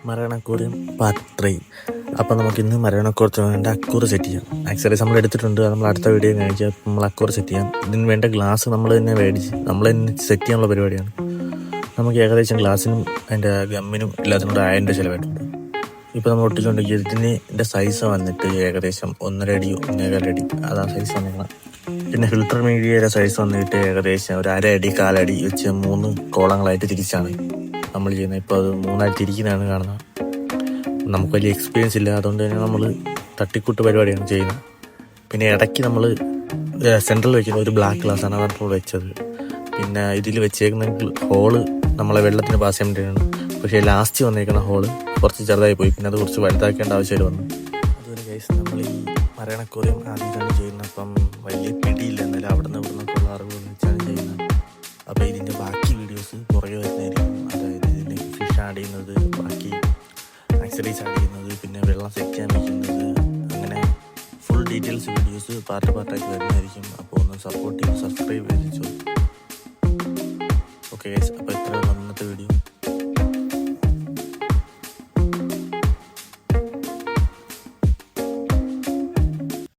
Marine part 3. അപ്പോൾ നമുക്കിന്ന് marine അക്വേറിയത്തിന് വേണ്ട അക്വർ സെറ്റ് ചെയ്യാം. ആക്സറീസ് നമ്മൾ എടുത്തിട്ടുണ്ട്, അത് നമ്മൾ അടുത്ത വീഡിയോ കാണിച്ചാൽ നമ്മൾ അക്വർ സെറ്റ് ചെയ്യാം. ഇതിന് വേണ്ട ഗ്ലാസ് നമ്മൾ തന്നെ മേടിച്ച് നമ്മൾ തന്നെ സെറ്റ് ചെയ്യാനുള്ള പരിപാടിയാണ്. നമുക്ക് ഏകദേശം ഗ്ലാസ്സിനും അതിൻ്റെ ഗമ്മിനും എല്ലാത്തിനും കൂടെ 1000 രൂപ ചിലവായിട്ടുണ്ട്. ഇപ്പോൾ നമ്മൾ ഒട്ടിച്ചുകൊണ്ടിരിക്കുക ഇതിൻ്റെ സൈസ് വന്നിട്ട് ഏകദേശം 1.5 അടി 1.25 അടി അതാണ് സൈസ് വന്നിരിക്കണം. പിന്നെ ഫിൽറ്റർ മീഡിയയുടെ സൈസ് വന്നിട്ട് ഏകദേശം ഒരു 1.5 അടി 1/4 അടി വെച്ച് 3 കോളങ്ങളായിട്ട് തിരിച്ചാണ് നമ്മൾ ചെയ്യുന്നത്. ഇപ്പോൾ അത് 3 ആയിട്ട് തിരിക്കുന്നതാണ് കാണുന്നത്. നമുക്ക് വലിയ എക്സ്പീരിയൻസ് ഇല്ല, അതുകൊണ്ട് തന്നെ നമ്മൾ തട്ടിക്കൂട്ട് പരിപാടിയാണ് ചെയ്യുന്നത്. പിന്നെ ഇടയ്ക്ക് നമ്മൾ സെൻട്രൽ വയ്ക്കുന്ന ഒരു ബ്ലാക്ക് ഗ്ലാസ്സാണ് അതാണ് ഇപ്പോൾ വെച്ചത്. പിന്നെ ഇതിൽ വെച്ചേക്കുന്ന ഹോള് നമ്മളെ വെള്ളത്തിന് പാസ് ചെയ്യാൻ വേണ്ടിയാണ്. പക്ഷേ ലാസ്റ്റ് വന്നേക്കുന്ന ഹോള് കുറച്ച് ചെറുതായി പോയി, പിന്നെ അത് കുറച്ച് വലുതാക്കേണ്ട ആവശ്യമായിട്ട് വന്നു. അതുപോലെ കേസ് നമ്മൾ ഈ മറൈൻ അക്വേറിയം ആദ്യമായിട്ടാണ് ചെയ്യുന്നത്. അപ്പം വലിയ പിടിയില്ല, എന്നാലും അവിടെ നിന്ന് ഉള്ള അറിവ് വെച്ചാണ് ചെയ്യുന്നത്. അപ്പോൾ ഇതിൻ്റെ ബാക്കി വീഡിയോസ് പുറകെ വരുന്നതായിരിക്കും. അതായത് ഇതിൽ ഫിഷ് ആഡ് ചെയ്യുന്നത്, ബാക്കി ആക്സറീസ് ആഡ് ചെയ്യുന്നത്, പിന്നെ വെള്ളം സെറ്റ് ചെയ്യാൻ വയ്ക്കുന്നത്, അങ്ങനെ ഫുൾ ഡീറ്റെയിൽസ് വീഡിയോസ് പാർട്ടായിട്ട് വരുന്നതായിരിക്കും. അപ്പോൾ ഒന്ന് സപ്പോർട്ട് ചെയ്ത് സബ്സ്ക്രൈബ് ചെയ്ത്